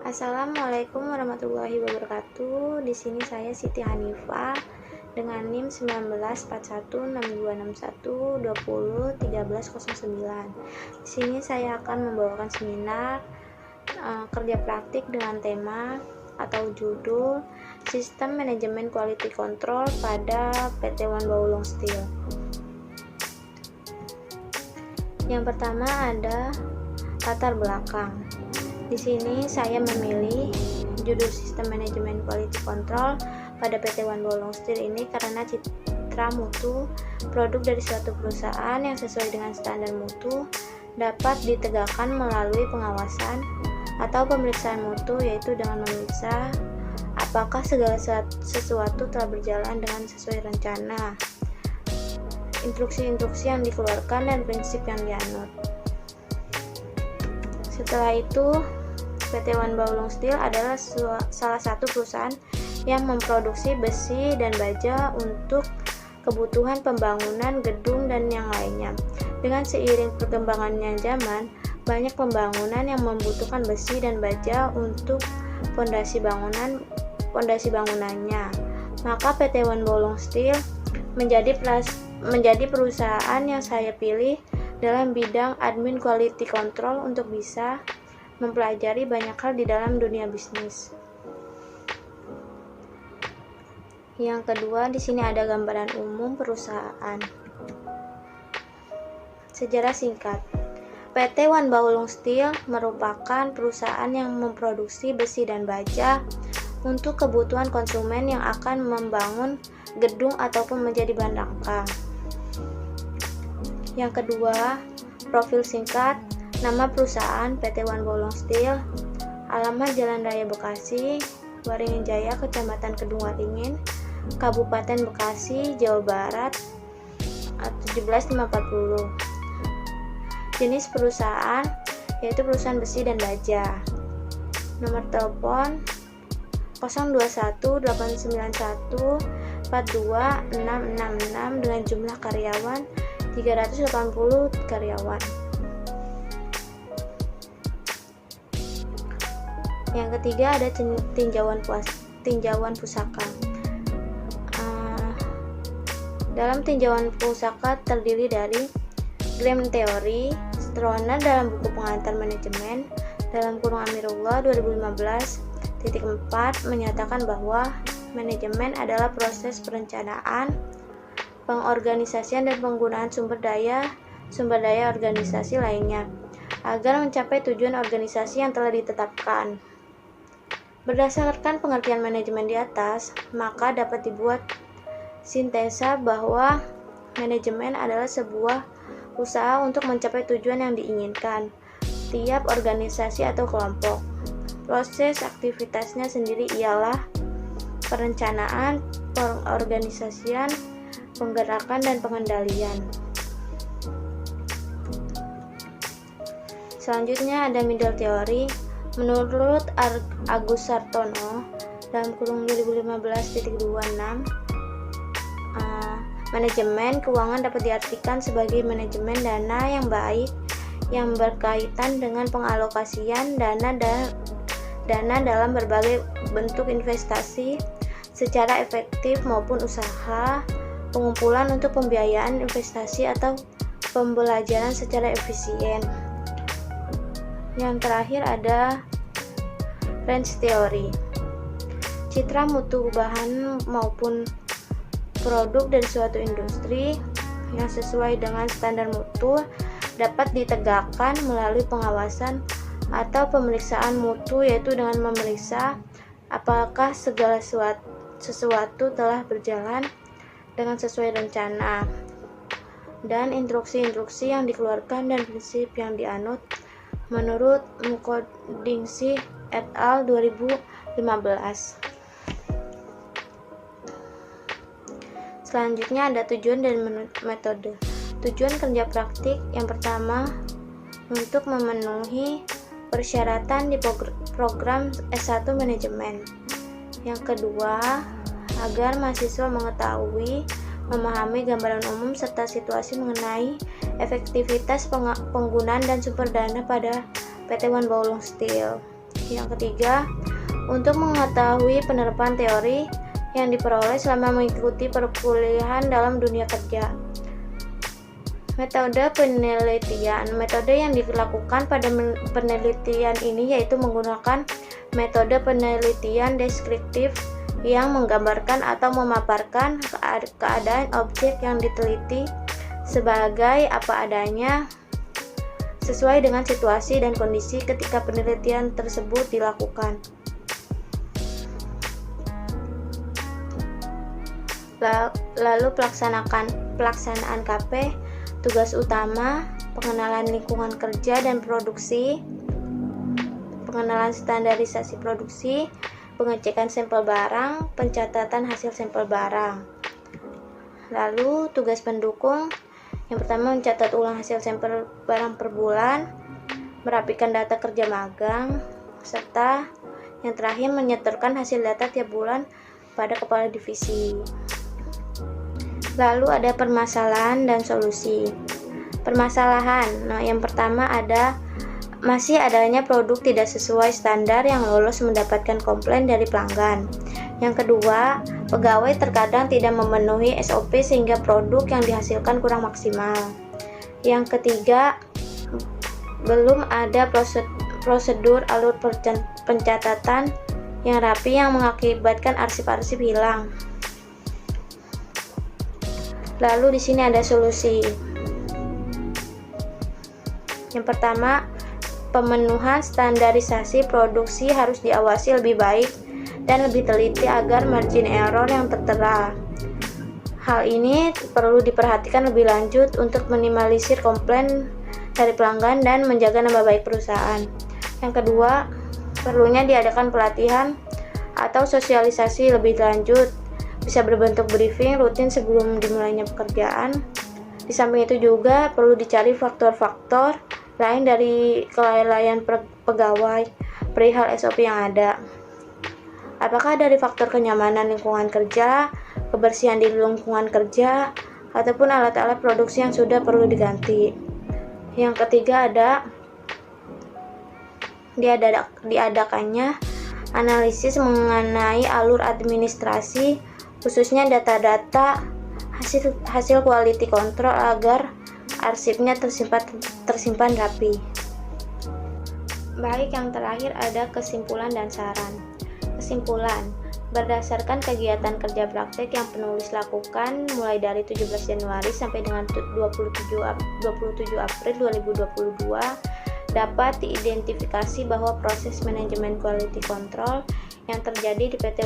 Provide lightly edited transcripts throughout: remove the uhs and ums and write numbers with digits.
Assalamualaikum warahmatullahi wabarakatuh. Di sini saya Siti Hanifah dengan NIM 194161201309. Di sini saya akan membawakan seminar kerja praktik dengan tema atau judul Sistem Manajemen Quality Control pada PT One Baulong Steel. Yang pertama ada latar belakang. Di sini saya memilih judul Sistem Manajemen Quality Control pada PT One Baulong Steel ini karena citra mutu produk dari suatu perusahaan yang sesuai dengan standar mutu dapat ditegakkan melalui pengawasan atau pemeriksaan mutu, yaitu dengan memeriksa apakah segala sesuatu telah berjalan dengan sesuai rencana, instruksi-instruksi yang dikeluarkan, dan prinsip yang dianut. Setelah itu, PT One Baulong Steel adalah salah satu perusahaan yang memproduksi besi dan baja untuk kebutuhan pembangunan gedung dan yang lainnya. Dengan seiring perkembangannya zaman, banyak pembangunan yang membutuhkan besi dan baja untuk fondasi bangunannya. Maka PT One Baulong Steel menjadi perusahaan yang saya pilih dalam bidang admin quality control untuk bisa mempelajari banyak hal di dalam dunia bisnis. Yang kedua, di sini ada gambaran umum perusahaan. Sejarah singkat. PT One Baulong Steel merupakan perusahaan yang memproduksi besi dan baja untuk kebutuhan konsumen yang akan membangun gedung ataupun menjadi bahan rangka. Yang kedua, profil singkat. Nama perusahaan PT One Baulong Steel, alamat Jalan Raya Bekasi, Waringin Jaya, Kecamatan Kedung Waringin, Kabupaten Bekasi, Jawa Barat 17540. Jenis perusahaan yaitu perusahaan besi dan baja. Nomor telepon 021891426666 dengan jumlah karyawan 380 karyawan. Yang ketiga ada tinjauan pusaka. Dalam tinjauan pusaka terdiri dari Graham Theory, Stroner dalam buku pengantar manajemen dalam kurung Amirullah 2015.4 menyatakan bahwa manajemen adalah proses perencanaan, pengorganisasian dan penggunaan sumber daya organisasi lainnya agar mencapai tujuan organisasi yang telah ditetapkan. Berdasarkan pengertian manajemen di atas, maka dapat dibuat sintesa bahwa manajemen adalah sebuah usaha untuk mencapai tujuan yang diinginkan tiap organisasi atau kelompok. Proses aktivitasnya sendiri ialah perencanaan, pengorganisasian, penggerakan, dan pengendalian. Selanjutnya ada middle theory. Menurut Agus Sartono dalam kurung 2015.26, manajemen keuangan dapat diartikan sebagai manajemen dana yang baik yang berkaitan dengan pengalokasian dana dalam berbagai bentuk investasi secara efektif maupun usaha pengumpulan untuk pembiayaan investasi atau pembelajaran secara efisien. Yang terakhir ada range theory. Citra mutu bahan maupun produk dari suatu industri yang sesuai dengan standar mutu dapat ditegakkan melalui pengawasan atau pemeriksaan mutu, yaitu dengan memeriksa apakah segala sesuatu telah berjalan dengan sesuai rencana dan instruksi-instruksi yang dikeluarkan dan prinsip yang dianut menurut Mukodingsi et al. 2015. Selanjutnya ada tujuan dan metode. Tujuan kerja praktik yang pertama untuk memenuhi persyaratan di program S1 manajemen. Yang kedua, agar mahasiswa mengetahui, memahami gambaran umum serta situasi mengenai efektivitas penggunaan dan sumber dana pada PT One Baulong Steel. Yang ketiga, untuk mengetahui penerapan teori yang diperoleh selama mengikuti perkuliahan dalam dunia kerja. Metode penelitian. Metode yang dilakukan pada penelitian ini yaitu menggunakan metode penelitian deskriptif yang menggambarkan atau memaparkan keadaan objek yang diteliti sebagai apa adanya sesuai dengan situasi dan kondisi ketika penelitian tersebut dilakukan. Lalu pelaksanaan KP. Tugas utama, pengenalan lingkungan kerja dan produksi, pengenalan standarisasi produksi, pengecekan sampel barang, pencatatan hasil sampel barang. Lalu tugas pendukung, yang pertama mencatat ulang hasil sampel barang per bulan, merapikan data kerja magang, serta yang terakhir menyetorkan hasil data tiap bulan pada kepala divisi. Lalu ada permasalahan dan solusi. Permasalahan, yang pertama masih adanya produk tidak sesuai standar yang lolos mendapatkan komplain dari pelanggan. Yang kedua, pegawai terkadang tidak memenuhi SOP sehingga produk yang dihasilkan kurang maksimal. Yang ketiga, belum ada prosedur alur pencatatan yang rapi yang mengakibatkan arsip-arsip hilang. Lalu di sini ada solusi. Yang pertama, pemenuhan standarisasi produksi harus diawasi lebih baik dan lebih teliti agar margin error yang tertera. Hal ini perlu diperhatikan lebih lanjut untuk minimalisir komplain dari pelanggan dan menjaga nama baik perusahaan. Yang kedua, perlunya diadakan pelatihan atau sosialisasi lebih lanjut. Bisa berbentuk briefing rutin sebelum dimulainya pekerjaan. Di samping itu juga perlu dicari faktor-faktor lain dari kelalaian pegawai perihal SOP yang ada. Apakah dari faktor kenyamanan lingkungan kerja, kebersihan di lingkungan kerja, ataupun alat-alat produksi yang sudah perlu diganti. Yang ketiga diadakannya analisis mengenai alur administrasi khususnya data-data hasil quality control agar arsipnya tersimpan rapi. Baik, yang terakhir ada kesimpulan dan saran. Kesimpulan, berdasarkan kegiatan kerja praktek yang penulis lakukan mulai dari 17 Januari sampai dengan 27 April 2022, dapat diidentifikasi bahwa proses manajemen quality control yang terjadi di PT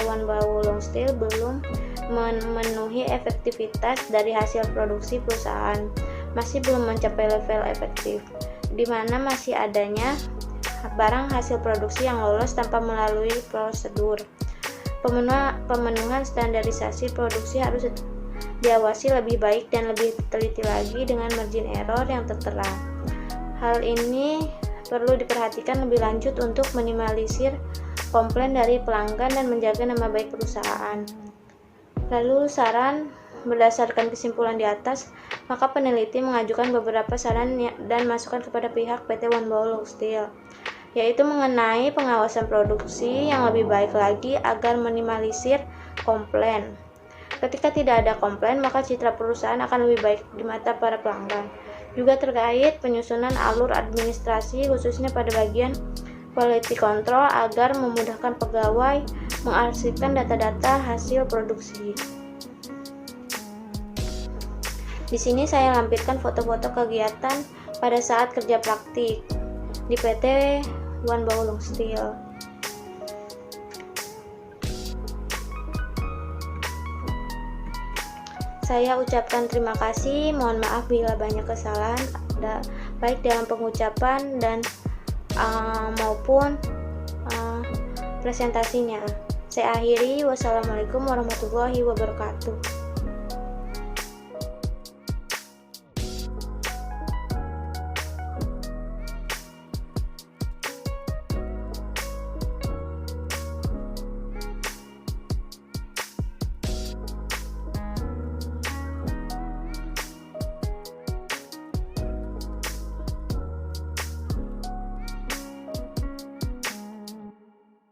One Bawulung Steel belum memenuhi efektivitas dari hasil produksi perusahaan, masih belum mencapai level efektif, di mana masih adanya barang hasil produksi yang lolos tanpa melalui prosedur. Pemenuhan standarisasi produksi harus diawasi lebih baik dan lebih teliti lagi dengan margin error yang tertera. Hal ini perlu diperhatikan lebih lanjut untuk minimalisir komplain dari pelanggan dan menjaga nama baik perusahaan. Lalu saran, berdasarkan kesimpulan di atas, maka peneliti mengajukan beberapa saran dan masukan kepada pihak PT One Bawulung Steel, yaitu mengenai pengawasan produksi yang lebih baik lagi agar minimalisir komplain. Ketika tidak ada komplain, maka citra perusahaan akan lebih baik di mata para pelanggan. Juga terkait penyusunan alur administrasi khususnya pada bagian quality control agar memudahkan pegawai mengarsipkan data-data hasil produksi. Di sini saya lampirkan foto-foto kegiatan pada saat kerja praktik di PT One Bawulung Steel. Saya ucapkan terima kasih, mohon maaf bila banyak kesalahan baik dalam pengucapan dan maupun presentasinya. Saya akhiri, wassalamualaikum warahmatullahi wabarakatuh.